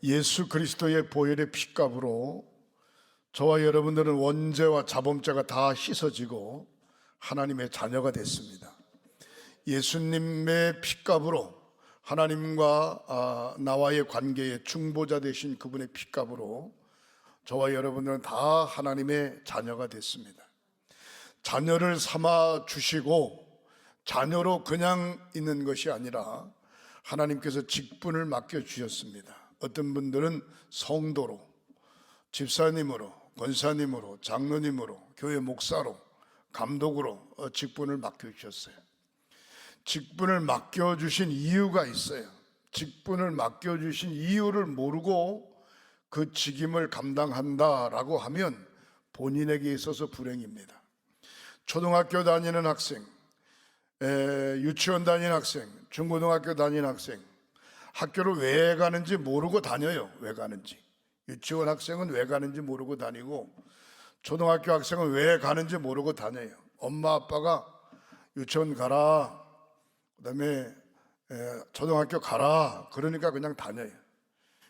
예수 그리스도의 보혈의 피값으로 저와 여러분들은 원죄와 자범죄가 다 씻어지고 하나님의 자녀가 됐습니다. 예수님의 피값으로 하나님과 나와의 관계의 중보자 되신 그분의 피값으로 저와 여러분들은 다 하나님의 자녀가 됐습니다. 자녀를 삼아 주시고 자녀로 그냥 있는 것이 아니라 하나님께서 직분을 맡겨 주셨습니다. 어떤 분들은 성도로, 집사님으로, 권사님으로, 장로님으로, 교회 목사로, 감독으로 직분을 맡겨 주셨어요. 직분을 맡겨 주신 이유가 있어요. 직분을 맡겨 주신 이유를 모르고 그 직임을 감당한다라고 하면 본인에게 있어서 불행입니다. 초등학교 다니는 학생, 유치원 다니는 학생, 중고등학교 다니는 학생, 학교를 왜 가는지 모르고 다녀요. 왜 가는지. 유치원 학생은 왜 가는지 모르고 다니고 초등학교 학생은 왜 가는지 모르고 다녀요. 엄마 아빠가 유치원 가라, 그 다음에 초등학교 가라 그러니까 그냥 다녀요.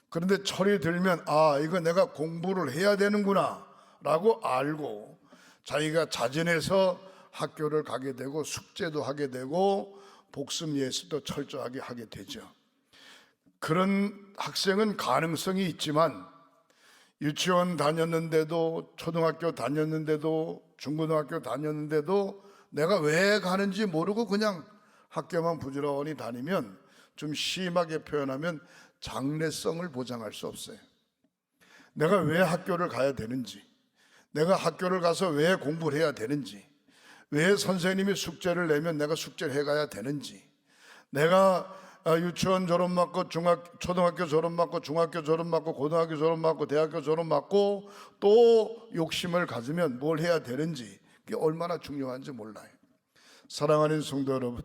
그런데 철이 들면 이거 내가 공부를 해야 되는구나 라고 알고 자기가 자진해서 학교를 가게 되고 숙제도 하게 되고 복습 예습도 철저하게 하게 되죠. 그런 학생은 가능성이 있지만 유치원 다녔는데도 초등학교 다녔는데도 중고등학교 다녔는데도 내가 왜 가는지 모르고 그냥 학교만 부지런히 다니면 좀 심하게 표현하면 장래성을 보장할 수 없어요. 내가 왜 학교를 가야 되는지, 내가 학교를 가서 왜 공부를 해야 되는지, 왜 선생님이 숙제를 내면 내가 숙제를 해가야 되는지, 내가 유치원 졸업 맞고 초등학교 졸업 맞고 중학교 졸업 맞고 고등학교 졸업 맞고 대학교 졸업 맞고 또 욕심을 가지면 뭘 해야 되는지 그게 얼마나 중요한지 몰라요. 사랑하는 성도 여러분,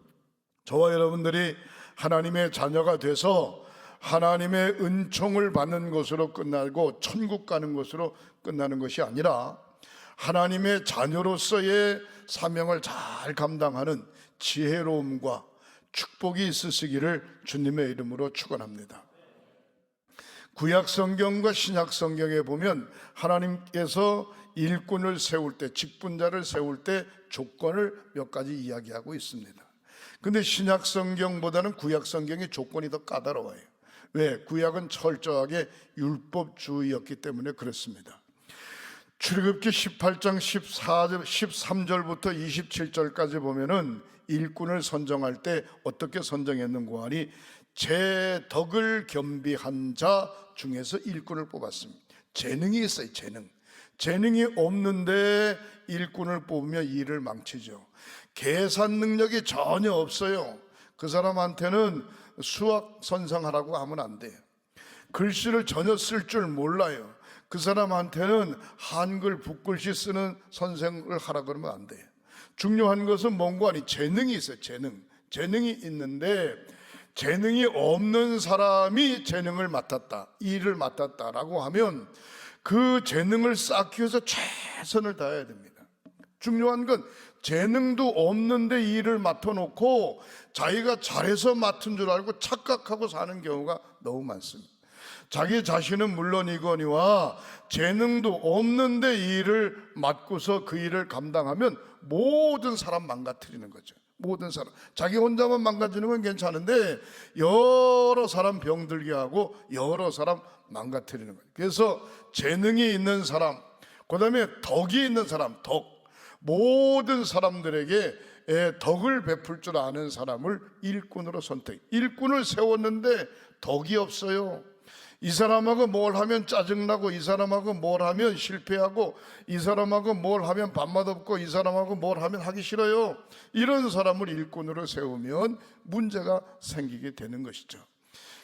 저와 여러분들이 하나님의 자녀가 돼서 하나님의 은총을 받는 것으로 끝나고 천국 가는 것으로 끝나는 것이 아니라 하나님의 자녀로서의 사명을 잘 감당하는 지혜로움과 축복이 있으시기를 주님의 이름으로 축원합니다. 구약 성경과 신약 성경에 보면 하나님께서 일꾼을 세울 때, 직분자를 세울 때 조건을 몇 가지 이야기하고 있습니다. 근데 신약 성경보다는 구약 성경의 조건이 더 까다로워요. 왜? 구약은 철저하게 율법주의였기 때문에 그렇습니다. 출애굽기 18장 13절부터 27절까지 보면은 일꾼을 선정할 때 어떻게 선정했는고 하니 제 덕을 겸비한 자 중에서 일꾼을 뽑았습니다. 재능이 있어요. 재능이 없는데 일꾼을 뽑으면 일을 망치죠. 계산 능력이 전혀 없어요. 그 사람한테는 수학 선생하라고 하면 안 돼요. 글씨를 전혀 쓸 줄 몰라요. 그 사람한테는 한글 붓글씨 쓰는 선생을 하라 그러면 안 돼요. 중요한 것은 뭔가 아니 재능이 있어요. 재능이 있는데 재능이 없는 사람이 재능을 맡았다, 일을 맡았다라고 하면 그 재능을 쌓기 위해서 최선을 다해야 됩니다. 중요한 건 재능도 없는데 일을 맡아놓고 자기가 잘해서 맡은 줄 알고 착각하고 사는 경우가 너무 많습니다. 자기 자신은 물론이거니와 재능도 없는데 일을 맡고서 그 일을 감당하면 모든 사람 망가뜨리는 거죠. 모든 사람. 자기 혼자만 망가지는 건 괜찮은데 여러 사람 병들게 하고 여러 사람 망가뜨리는 거예요. 그래서 재능이 있는 사람, 그 다음에 덕이 있는 사람, 모든 사람들에게 덕을 베풀 줄 아는 사람을 일꾼으로 선택. 일꾼을 세웠는데 덕이 없어요. 이 사람하고 뭘 하면 짜증나고, 이 사람하고 뭘 하면 실패하고, 이 사람하고 뭘 하면 밥맛 없고, 이 사람하고 뭘 하면 하기 싫어요. 이런 사람을 일꾼으로 세우면 문제가 생기게 되는 것이죠.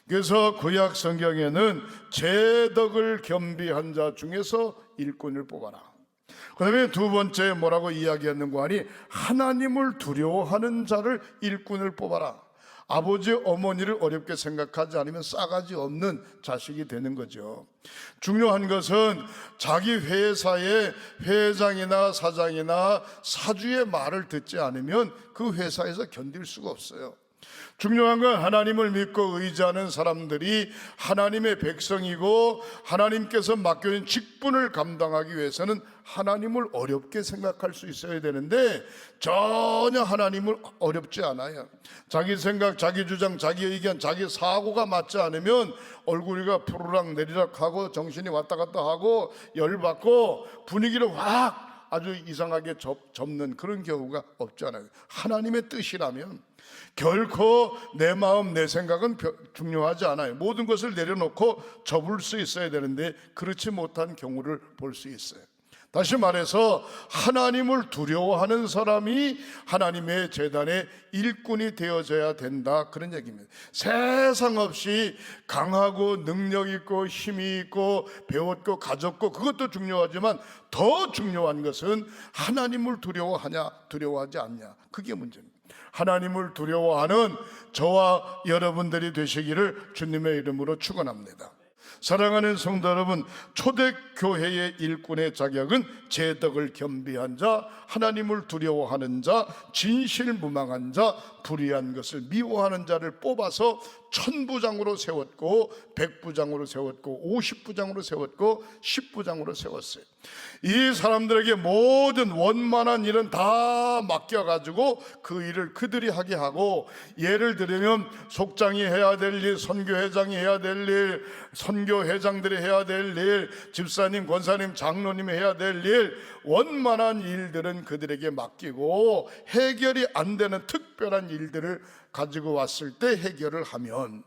그래서 구약 성경에는 제 덕을 겸비한 자 중에서 일꾼을 뽑아라. 그 다음에 두 번째 뭐라고 이야기했는고 하니 하나님을 두려워하는 자를 일꾼을 뽑아라. 아버지 어머니를 어렵게 생각하지 않으면 싸가지 없는 자식이 되는 거죠. 중요한 것은 자기 회사의 회장이나 사장이나 사주의 말을 듣지 않으면 그 회사에서 견딜 수가 없어요. 중요한 건 하나님을 믿고 의지하는 사람들이 하나님의 백성이고 하나님께서 맡겨진 직분을 감당하기 위해서는 하나님을 어렵게 생각할 수 있어야 되는데 전혀 하나님을 어렵지 않아요. 자기 생각, 자기 주장, 자기 의견, 자기 사고가 맞지 않으면 얼굴이가 푸르락 내리락 하고 정신이 왔다 갔다 하고 열받고 분위기를 확 아주 이상하게 접는 그런 경우가 없지 않아요. 하나님의 뜻이라면 결코 내 마음, 내 생각은 중요하지 않아요. 모든 것을 내려놓고 접을 수 있어야 되는데 그렇지 못한 경우를 볼 수 있어요. 다시 말해서 하나님을 두려워하는 사람이 하나님의 제단의 일꾼이 되어져야 된다, 그런 얘기입니다. 세상 없이 강하고 능력 있고 힘이 있고 배웠고 가졌고 그것도 중요하지만 더 중요한 것은 하나님을 두려워하냐 두려워하지 않냐, 그게 문제입니다. 하나님을 두려워하는 저와 여러분들이 되시기를 주님의 이름으로 축원합니다. 사랑하는 성도 여러분, 초대교회의 일꾼의 자격은 제덕을 겸비한 자, 하나님을 두려워하는 자, 진실무망한 자, 불의한 것을 미워하는 자를 뽑아서 1000부장으로 세웠고 100부장으로 세웠고 50부장으로 세웠고 10부장으로 세웠어요. 이 사람들에게 모든 원만한 일은 다 맡겨가지고 그 일을 그들이 하게 하고, 예를 들면 속장이 해야 될 일, 선교회장이 해야 될 일, 선교회장들이 해야 될 일, 집사님, 권사님, 장로님이 해야 될 일, 원만한 일들은 그들에게 맡기고 해결이 안 되는 특별한 일들을 가지고 왔을 때 해결을 하면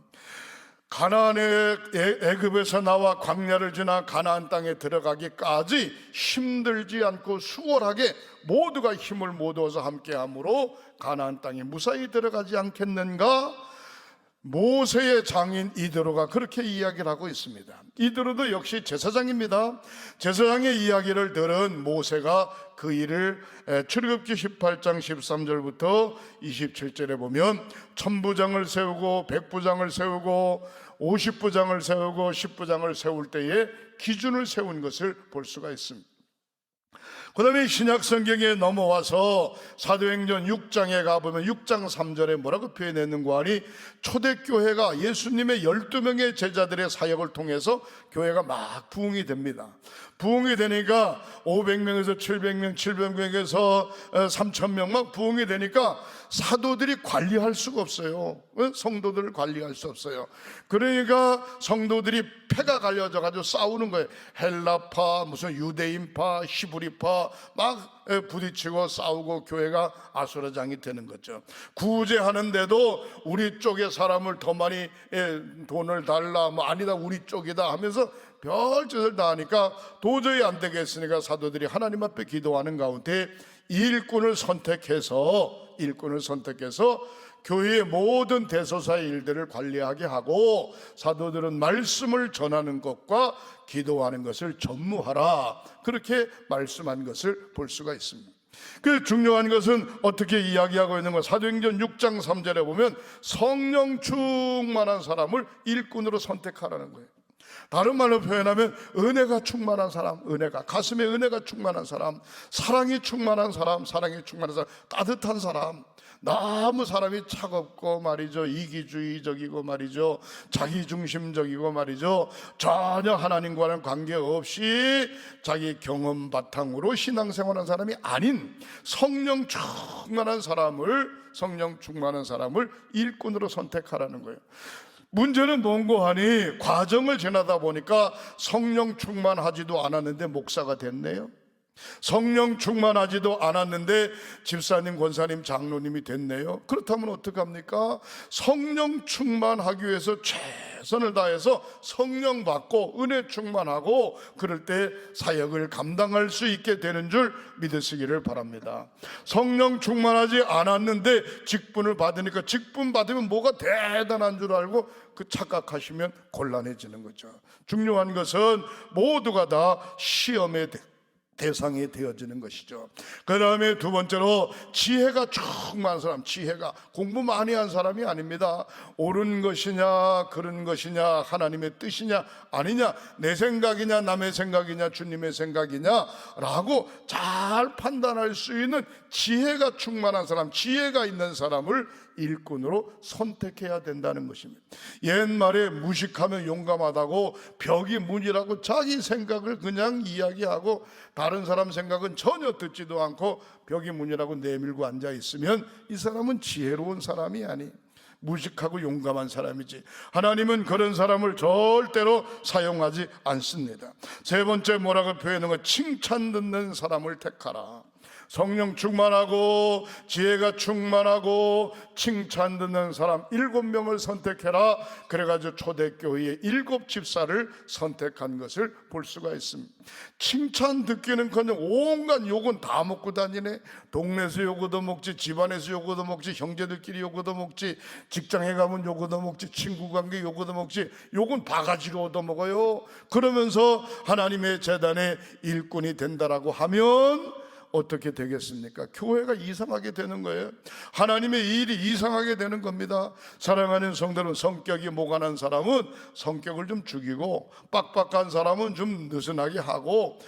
가나안의 애굽에서 나와 광야를 지나 가나안 땅에 들어가기까지 힘들지 않고 수월하게 모두가 힘을 모두어서 함께함으로 가나안 땅에 무사히 들어가지 않겠는가? 모세의 장인 이드로가 그렇게 이야기를 하고 있습니다. 이드로도 역시 제사장입니다. 제사장의 이야기를 들은 모세가 그 일을 출애굽기 18장 13절부터 27절에 보면 1000부장을 세우고 100부장을 세우고 50부장을 세우고 10부장을 세울 때에 기준을 세운 것을 볼 수가 있습니다. 그 다음에 신약 성경에 넘어와서 사도행전 6장에 가보면 6장 3절에 뭐라고 표현했는가 하니, 초대교회가 예수님의 12명의 제자들의 사역을 통해서 교회가 막 부흥이 됩니다. 부흥이 되니까 500명에서 700명, 700명에서 3000명 막 부흥이 되니까 사도들이 관리할 수가 없어요. 성도들을 관리할 수 없어요. 그러니까 성도들이 패가 갈려져 가지고 싸우는 거예요. 헬라파, 무슨 유대인파, 히브리파 막 부딪히고 싸우고 교회가 아수라장이 되는 거죠. 구제하는데도 우리 쪽의 사람을 더 많이 돈을 달라, 뭐 아니다 우리 쪽이다 하면서 별짓을 다 하니까 도저히 안 되겠으니까 사도들이 하나님 앞에 기도하는 가운데 일꾼을 선택해서 교회의 모든 대소사의 일들을 관리하게 하고, 사도들은 말씀을 전하는 것과 기도하는 것을 전무하라, 그렇게 말씀한 것을 볼 수가 있습니다. 그 중요한 것은 어떻게 이야기하고 있는 것, 사도행전 6장 3절에 보면 성령 충만한 사람을 일꾼으로 선택하라는 거예요. 다른 말로 표현하면 은혜가 충만한 사람, 가슴에 은혜가 충만한 사람, 사랑이 충만한 사람, 따뜻한 사람, 너무 사람이 차갑고 말이죠, 이기주의적이고 말이죠, 자기중심적이고 말이죠, 전혀 하나님과는 관계없이 자기 경험 바탕으로 신앙생활하는 사람이 아닌 성령 충만한 사람을 일꾼으로 선택하라는 거예요. 문제는 뭔고 하니, 과정을 지나다 보니까 성령 충만하지도 않았는데 목사가 됐네요. 성령 충만하지도 않았는데 집사님, 권사님, 장로님이 됐네요. 그렇다면 어떡합니까? 성령 충만하기 위해서 최선을 다해서 성령 받고 은혜 충만하고 그럴 때 사역을 감당할 수 있게 되는 줄 믿으시기를 바랍니다. 성령 충만하지 않았는데 직분을 받으니까 직분 받으면 뭐가 대단한 줄 알고 그 착각하시면 곤란해지는 거죠. 중요한 것은 모두가 다 시험의 대상이 되어지는 것이죠. 그 다음에 두 번째로 지혜가 충만한 사람, 지혜가 공부 많이 한 사람이 아닙니다. 옳은 것이냐 그른 것이냐 하나님의 뜻이냐 아니냐, 내 생각이냐 남의 생각이냐 주님의 생각이냐 라고 잘 판단할 수 있는 지혜가 충만한 사람, 지혜가 있는 사람을 일꾼으로 선택해야 된다는 것입니다. 옛말에 무식하면 용감하다고 벽이 문이라고 자기 생각을 그냥 이야기하고 다른 사람 생각은 전혀 듣지도 않고 벽이 문이라고 내밀고 앉아 있으면 이 사람은 지혜로운 사람이 아니, 무식하고 용감한 사람이지. 하나님은 그런 사람을 절대로 사용하지 않습니다. 세 번째 뭐라고 표현하는 거? 칭찬 듣는 사람을 택하라. 성령 충만하고 지혜가 충만하고 칭찬 듣는 사람 7명을 선택해라. 그래가지고 초대교회의 7 집사를 선택한 것을 볼 수가 있습니다. 칭찬 듣기는커녕 온갖 욕은 다 먹고 다니네. 동네에서 욕 얻어먹지, 집안에서 욕 얻어먹지, 형제들끼리 욕 얻어먹지, 직장에 가면 욕 얻어먹지, 친구관계 욕 얻어먹지, 욕은 바가지로 얻어먹어요. 그러면서 하나님의 제단의 일꾼이 된다라고 하면 어떻게 되겠습니까? 교회가 이상하게 되는 거예요. 하나님의 일이 이상하게 되는 겁니다. 사랑하는 성도는, 성격이 모간한 사람은 성격을 좀 죽이고, 빡빡한 사람은 좀 느슨하게 하고,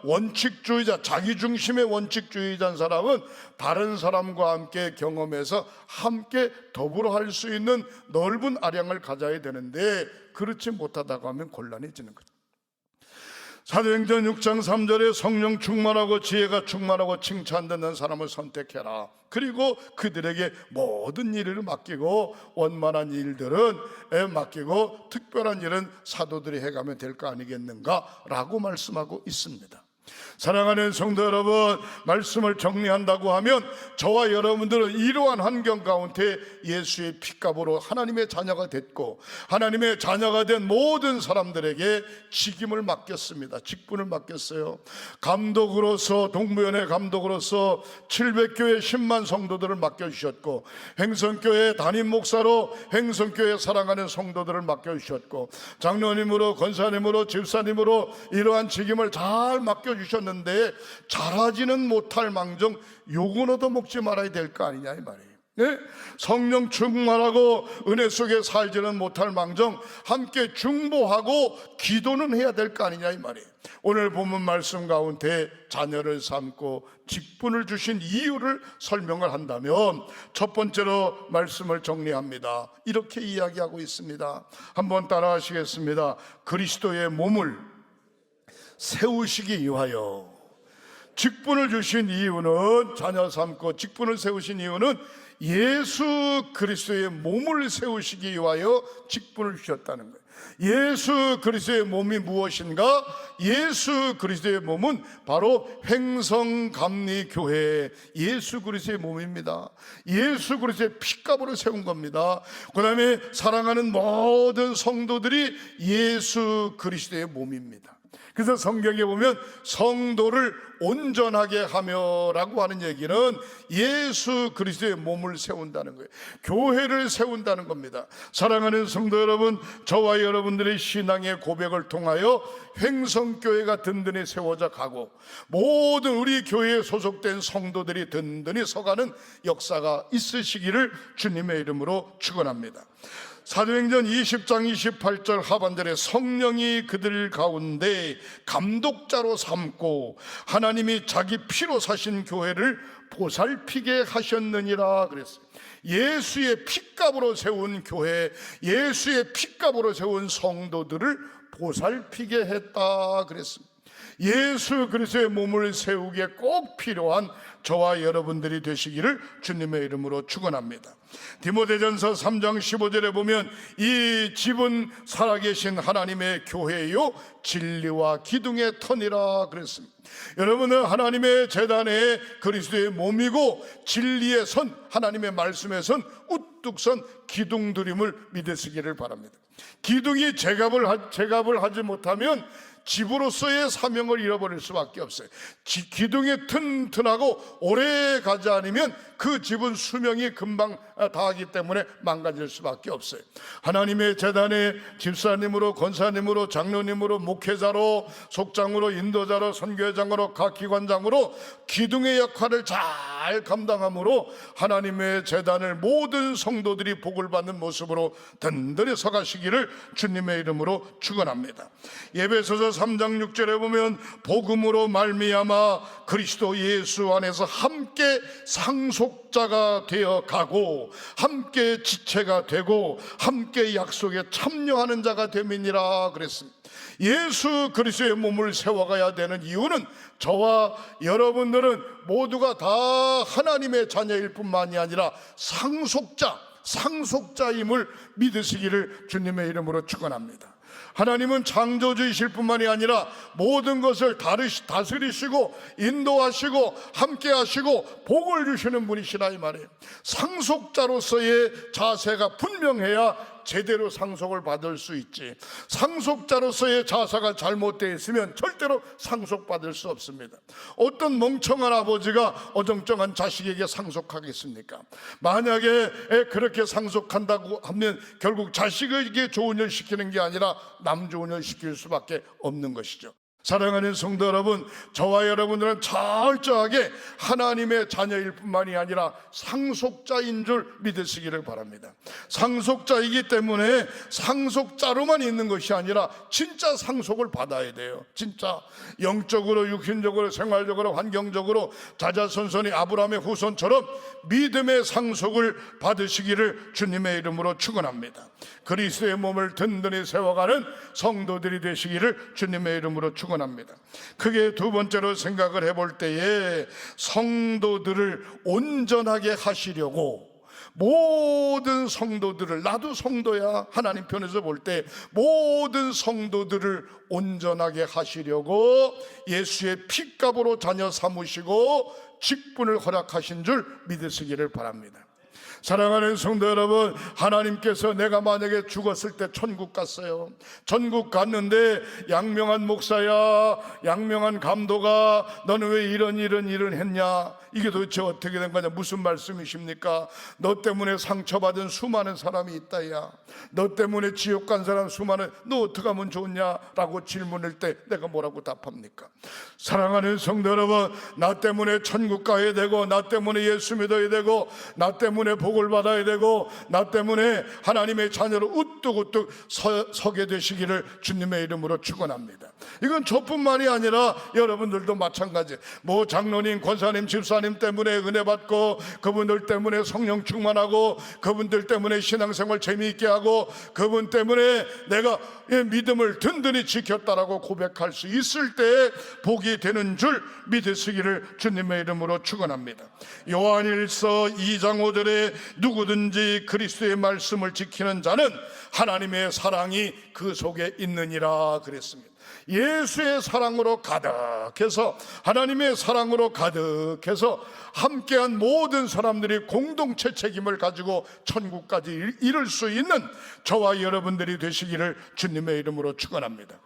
원칙주의자, 자기중심의 원칙주의자인 사람은 다른 사람과 함께 경험해서 함께 더불어 할 수 있는 넓은 아량을 가져야 되는데, 그렇지 못하다고 하면 곤란해지는 거죠. 사도행전 6장 3절에 성령 충만하고 지혜가 충만하고 칭찬 듣는 사람을 선택해라. 그리고 그들에게 모든 일을 맡기고, 원만한 일들은 맡기고 특별한 일은 사도들이 해가면 될 거 아니겠는가 라고 말씀하고 있습니다. 사랑하는 성도 여러분, 말씀을 정리한다고 하면 저와 여러분들은 이러한 환경 가운데 예수의 피값으로 하나님의 자녀가 됐고, 하나님의 자녀가 된 모든 사람들에게 직임을 맡겼습니다. 직분을 맡겼어요. 감독으로서, 동부연회 감독으로서 700교회 10만 성도들을 맡겨주셨고, 행성교회 담임 목사로 행성교회 사랑하는 성도들을 맡겨주셨고, 장로님으로, 권사님으로, 집사님으로 이러한 직임을 잘 맡겨주셨는데 잘하지는 못할 망정 욕은 얻어먹지 말아야 될 거 아니냐 이 말이에요. 네? 성령 충만하고 은혜 속에 살지는 못할 망정 함께 중보하고 기도는 해야 될 거 아니냐 이 말이에요. 오늘 본문 말씀 가운데 자녀를 삼고 직분을 주신 이유를 설명을 한다면, 첫 번째로 말씀을 정리합니다. 이렇게 이야기하고 있습니다. 한번 따라 하시겠습니다. 그리스도의 몸을 세우시기 위하여. 직분을 주신 이유는, 자녀 삼고 직분을 세우신 이유는 예수 그리스도의 몸을 세우시기 위하여 직분을 주셨다는 거예요. 예수 그리스도의 몸이 무엇인가? 예수 그리스도의 몸은 바로 행성감리교회 예수 그리스도의 몸입니다. 예수 그리스도의 피값으로 세운 겁니다. 그 다음에 사랑하는 모든 성도들이 예수 그리스도의 몸입니다. 그래서 성경에 보면 성도를 온전하게 하며라고 하는 얘기는 예수 그리스도의 몸을 세운다는 거예요. 교회를 세운다는 겁니다. 사랑하는 성도 여러분, 저와 여러분들의 신앙의 고백을 통하여 행성교회가 든든히 세워져 가고, 모든 우리 교회에 소속된 성도들이 든든히 서가는 역사가 있으시기를 주님의 이름으로 축원합니다. 사도행전 20장 28절 하반절에 성령이 그들 가운데 감독자로 삼고 하나님이 자기 피로 사신 교회를 보살피게 하셨느니라 그랬어요. 예수의 피값으로 세운 교회, 예수의 피값으로 세운 성도들을 보살피게 했다 그랬습니다. 예수 그리스도의 몸을 세우기에 꼭 필요한 저와 여러분들이 되시기를 주님의 이름으로 축원합니다. 디모데전서 3장 15절에 보면 이 집은 살아계신 하나님의 교회요 진리와 기둥의 터니라 그랬습니다. 여러분은 하나님의 제단에 그리스도의 몸이고 진리의 선, 하나님의 말씀의 선, 우뚝 선 기둥들임을 믿으시기를 바랍니다. 기둥이 제갑을 하지 못하면 집으로서의 사명을 잃어버릴 수밖에 없어요. 기둥이 튼튼하고 오래 가지 않으면 그 집은 수명이 금방 다하기 때문에 망가질 수밖에 없어요. 하나님의 제단에 집사님으로, 권사님으로, 장로님으로, 목회자로, 속장으로, 인도자로, 선교회장으로, 각 기관장으로 기둥의 역할을 잘 감당함으로 하나님의 제단을 모든 성도들이 복을 받는 모습으로 든든히 서가시기를 주님의 이름으로 축원합니다. 에베소서 3장 6절에 보면 복음으로 말미암아 그리스도 예수 안에서 함께 상속자가 되어 가고 함께 지체가 되고 함께 약속에 참여하는 자가 됨이니라 그랬습니다. 예수 그리스도의 몸을 세워가야 되는 이유는 저와 여러분들은 모두가 다 하나님의 자녀일 뿐만이 아니라 상속자임을 믿으시기를 주님의 이름으로 축원합니다. 하나님은 창조주이실 뿐만이 아니라 모든 것을 다스리시고 인도하시고 함께 하시고 복을 주시는 분이시라 이 말이에요. 상속자로서의 자세가 분명해야 제대로 상속을 받을 수 있지, 상속자로서의 자세가 잘못되어 있으면 절대로 상속받을 수 없습니다. 어떤 멍청한 아버지가 어정쩡한 자식에게 상속하겠습니까? 만약에 그렇게 상속한다고 하면 결국 자식에게 좋은 일 시키는 게 아니라 남 좋은 일 시킬 수밖에 없는 것이죠. 사랑하는 성도 여러분, 저와 여러분들은 철저하게 하나님의 자녀일 뿐만이 아니라 상속자인 줄 믿으시기를 바랍니다. 상속자이기 때문에 상속자로만 있는 것이 아니라 진짜 상속을 받아야 돼요. 진짜 영적으로, 육신적으로, 생활적으로, 환경적으로 자자손손이 아브라함의 후손처럼 믿음의 상속을 받으시기를 주님의 이름으로 축원합니다. 그리스도의 몸을 든든히 세워가는 성도들이 되시기를 주님의 이름으로 축원합니다. 크게 두 번째로 생각을 해볼 때에 성도들을 온전하게 하시려고 모든 성도들을, 나도 성도야, 하나님 편에서 볼 때 모든 성도들을 온전하게 하시려고 예수의 핏값으로 자녀 삼으시고 직분을 허락하신 줄 믿으시기를 바랍니다. 사랑하는 성도 여러분, 하나님께서 내가 만약에 죽었을 때 천국 갔어요. 천국 갔는데 양명한 목사야, 양명한 감독아, 너는 왜 이런 일을 했냐? 이게 도대체 어떻게 된 거냐? 무슨 말씀이십니까? 너 때문에 상처받은 수많은 사람이 있다야. 너 때문에 지옥 간 사람 수많은, 너 어떻게 하면 좋냐? 라고 질문할 때 내가 뭐라고 답합니까? 사랑하는 성도 여러분, 나 때문에 천국 가야 되고, 나 때문에 예수 믿어야 되고, 나 때문에 복을 받아야 되고, 나 때문에 하나님의 자녀로 우뚝우뚝 서게 되시기를 주님의 이름으로 축원합니다. 이건 저뿐만이 아니라 여러분들도 마찬가지. 뭐 장로님, 권사님, 집사님 때문에 은혜 받고, 그분들 때문에 성령 충만하고, 그분들 때문에 신앙생활 재미있게 하고, 그분 때문에 내가 믿음을 든든히 지켰다라고 고백할 수 있을 때 복이 되는 줄 믿으시기를 주님의 이름으로 축원합니다. 요한일서 2장 5절에 누구든지 그리스도의 말씀을 지키는 자는 하나님의 사랑이 그 속에 있느니라 그랬습니다. 예수의 사랑으로 가득해서, 하나님의 사랑으로 가득해서 함께한 모든 사람들이 공동체 책임을 가지고 천국까지 이룰 수 있는 저와 여러분들이 되시기를 주님의 이름으로 축원합니다.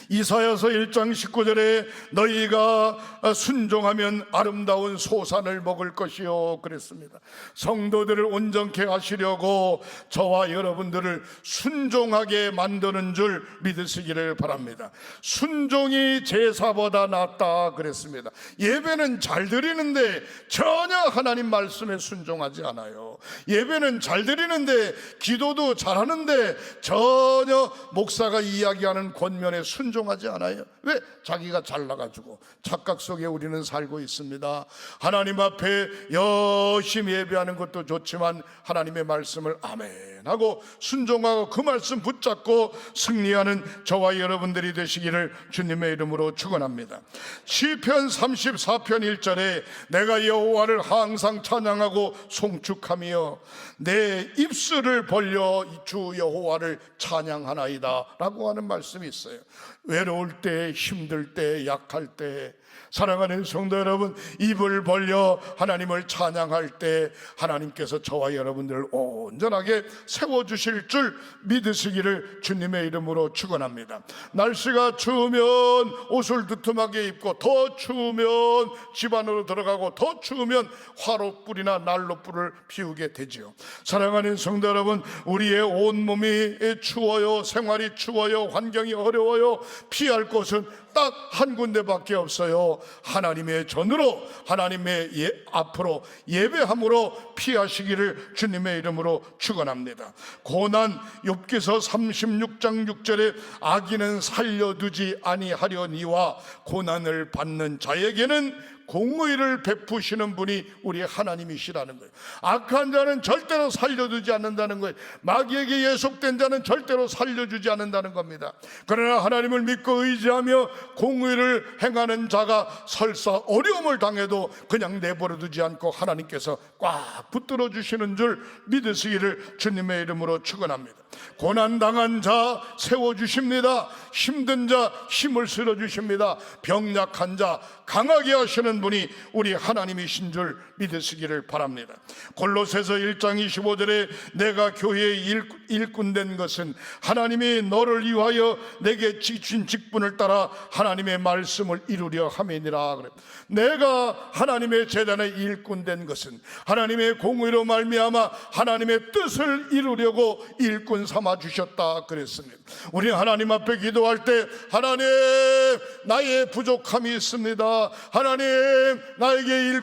이사야서 1장 19절에 너희가 순종하면 아름다운 소산을 먹을 것이요 그랬습니다. 성도들을 온전케 하시려고 저와 여러분들을 순종하게 만드는 줄 믿으시기를 바랍니다. 순종이 제사보다 낫다 그랬습니다. 예배는 잘 드리는데 전혀 하나님 말씀에 순종하지 않아요. 예배는 잘 드리는데 기도도 잘하는데 전혀 목사가 이야기하는 권면에 순종하지 않아요. 왜? 자기가 잘나가지고 착각 속에 우리는 살고 있습니다. 하나님 앞에 열심히 예배하는 것도 좋지만 하나님의 말씀을 아멘 하고 순종하고 그 말씀 붙잡고 승리하는 저와 여러분들이 되시기를 주님의 이름으로 축원합니다. 시편 34편 1절에 내가 여호와를 항상 찬양하고 송축하며 내 입술을 벌려 주 여호와를 찬양하나이다 라고 하는 말씀이 있어요. 외로울 때, 힘들 때, 약할 때, 사랑하는 성도 여러분, 입을 벌려 하나님을 찬양할 때 하나님께서 저와 여러분들을 온전하게 세워주실 줄 믿으시기를 주님의 이름으로 축원합니다. 날씨가 추우면 옷을 두툼하게 입고, 더 추우면 집 안으로 들어가고, 더 추우면 화로불이나 난로불을 피우게 되지요. 사랑하는 성도 여러분, 우리의 온몸이 추워요, 생활이 추워요, 환경이 어려워요, 없어요. 피할 곳은 딱 한 군데밖에 없어요. 하나님의 전으로, 하나님의 앞으로 예배함으로 피하시기를 주님의 이름으로 축원합니다. 고난, 욥기서 36장 6절에 악인은 살려두지 아니하려니와 고난을 받는 자에게는 공의를 베푸시는 분이 우리 하나님이시라는 거예요. 악한 자는 절대로 살려두지 않는다는 거예요. 마귀에게 예속된 자는 절대로 살려주지 않는다는 겁니다. 그러나 하나님을 믿고 의지하며 공의를 행하는 자가 설사 어려움을 당해도 그냥 내버려두지 않고 하나님께서 꽉 붙들어 주시는 줄 믿으시기를 주님의 이름으로 축원합니다. 고난당한 자 세워주십니다. 힘든 자 힘을 실어주십니다. 병약한 자 강하게 하시는 분이 우리 하나님이신 줄 믿으시기를 바랍니다. 골로새서 1장 25절에 내가 교회의 일꾼 된 것은 하나님이 너를 위하여 내게 주신 직분을 따라 하나님의 말씀을 이루려 함이니라. 내가 하나님의 제단의 일꾼 된 것은 하나님의 공의로 말미암아 하나님의 뜻을 이루려고 일꾼 삼아 주셨다 그랬습니다. 우리 하나님 앞에 기도할 때 하나님 나의 부족함이 있습니다. 하나님 나에게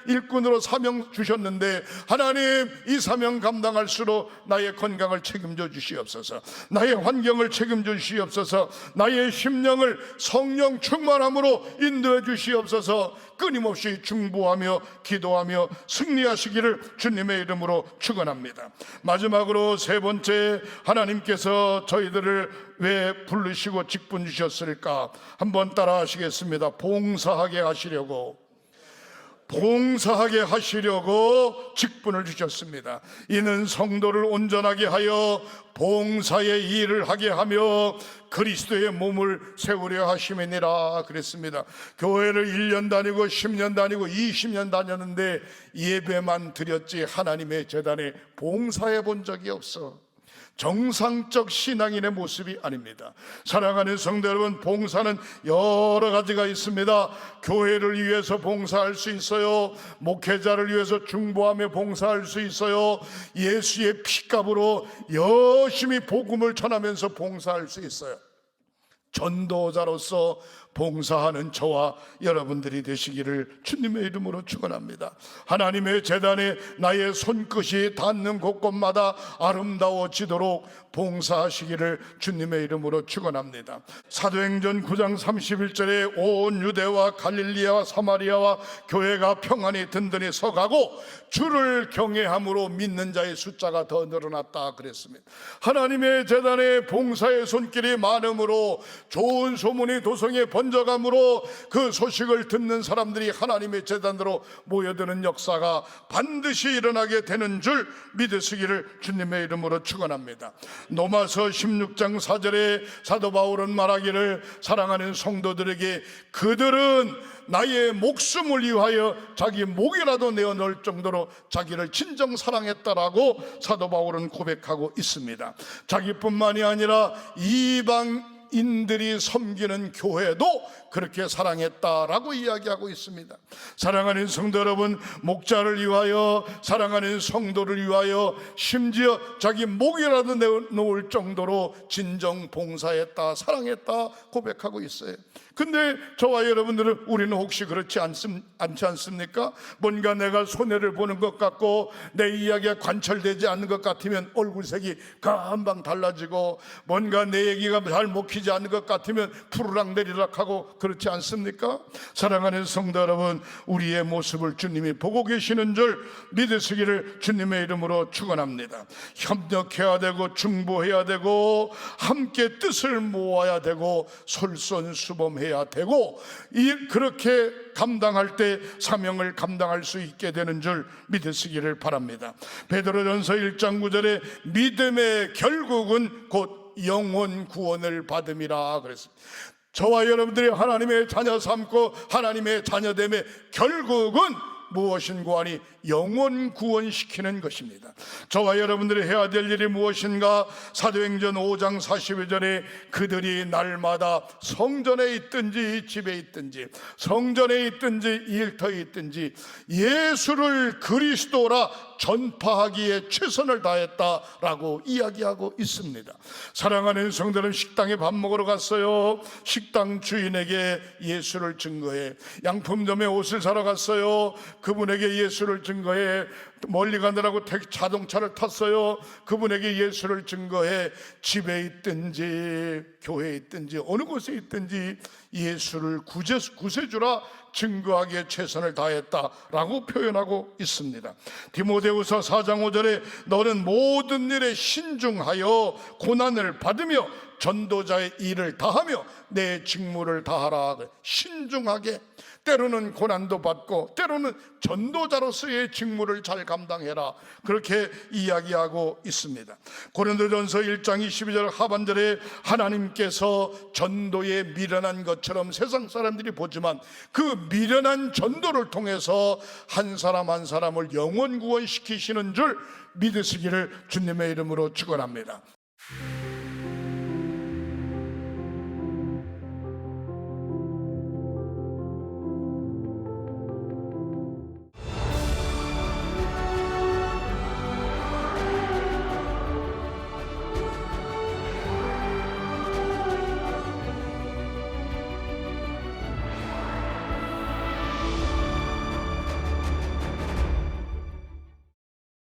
일꾼으로 사명 주셨는데 하나님 이 사명 감당할수록 나의 건강을 책임져 주시옵소서. 나의 환경을 책임져 주시옵소서. 나의 심령을 성령 충만함으로 인도해 주시옵소서. 끊임없이 중보하며 기도하며 승리하시기를 주님의 이름으로 축원합니다. 마지막으로 세 번째, 하나님께서 저희들을 왜 부르시고 직분 주셨을까? 한번 따라 하시겠습니다. 봉사하게 하시려고 직분을 주셨습니다. 이는 성도를 온전하게 하여 봉사의 일을 하게 하며 그리스도의 몸을 세우려 하심이니라 그랬습니다. 교회를 1년 다니고 10년 다니고 20년 다녔는데 예배만 드렸지 하나님의 제단에 봉사해 본 적이 없어. 정상적 신앙인의 모습이 아닙니다. 사랑하는 성도 여러분, 봉사는 여러 가지가 있습니다. 교회를 위해서 봉사할 수 있어요. 목회자를 위해서 중보하며 봉사할 수 있어요. 예수의 피값으로 열심히 복음을 전하면서 봉사할 수 있어요. 전도자로서 봉사하는 저와 여러분들이 되시기를 주님의 이름으로 축원합니다. 하나님의 제단에 나의 손끝이 닿는 곳곳마다 아름다워지도록 봉사하시기를 주님의 이름으로 축원합니다. 사도행전 9장 31절에 온 유대와 갈릴리아와 사마리아와 교회가 평안히 든든히 서가고 주를 경외함으로 믿는 자의 숫자가 더 늘어났다 그랬습니다. 하나님의 제단에 봉사의 손길이 많음으로 좋은 소문이 도성에 번져감으로 그 소식을 듣는 사람들이 하나님의 제단으로 모여드는 역사가 반드시 일어나게 되는 줄 믿으시기를 주님의 이름으로 축원합니다. 로마서 16장 4절에 사도 바울은 말하기를 사랑하는 성도들에게 그들은 나의 목숨을 위하여 자기 목이라도 내어놓을 정도로 자기를 진정 사랑했다라고 사도 바울은 고백하고 있습니다. 자기뿐만이 아니라 이방인들이 섬기는 교회도 그렇게 사랑했다라고 이야기하고 있습니다. 사랑하는 성도 여러분, 목자를 위하여, 사랑하는 성도를 위하여 심지어 자기 목이라도 내놓을 정도로 진정 봉사했다, 사랑했다 고백하고 있어요. 근데 저와 여러분들은 우리는 혹시 그렇지 않지 않습니까? 뭔가 내가 손해를 보는 것 같고 내 이야기가 관철되지 않는 것 같으면 얼굴색이 금방 달라지고 뭔가 내 얘기가 잘 먹히지 않는 것 같으면 푸르락 내리락 하고 그렇지 않습니까? 사랑하는 성도 여러분, 우리의 모습을 주님이 보고 계시는 줄 믿으시기를 주님의 이름으로 축원합니다. 협력해야 되고 중보해야 되고 함께 뜻을 모아야 되고 솔선수범해야 되고 그렇게 감당할 때 사명을 감당할 수 있게 되는 줄 믿으시기를 바랍니다. 베드로전서 1장 9절에 믿음의 결국은 곧 영혼 구원을 받음이라 그랬습니다. 저와 여러분들이 하나님의 자녀 삼고 하나님의 자녀됨의 결국은 무엇인고 하니 영혼 구원시키는 것입니다. 저와 여러분들이 해야 될 일이 무엇인가? 사도행전 5장 42절에 그들이 날마다 성전에 있든지 집에 있든지 성전에 있든지 일터에 있든지 예수를 그리스도라 전파하기에 최선을 다했다라고 이야기하고 있습니다. 사랑하는 성도는 식당에 밥 먹으러 갔어요. 식당 주인에게 예수를 증거해. 양품점에 옷을 사러 갔어요. 그분에게 예수를 증거해. 멀리 가느라고 자동차를 탔어요. 그분에게 예수를 증거해. 집에 있든지 교회에 있든지 어느 곳에 있든지 예수를 구세주라 증거하기에 최선을 다했다라고 표현하고 있습니다. 디모데후서 4장 5절에 너는 모든 일에 신중하여 고난을 받으며 전도자의 일을 다하며 내 직무를 다하라. 신중하게, 때로는 고난도 받고 때로는 전도자로서의 직무를 잘 감당해라, 그렇게 이야기하고 있습니다. 고린도전서 1장 22절 하반절에 하나님께서 전도에 미련한 것처럼 세상 사람들이 보지만 그 미련한 전도를 통해서 한 사람 한 사람을 영원 구원시키시는 줄 믿으시기를 주님의 이름으로 축원합니다.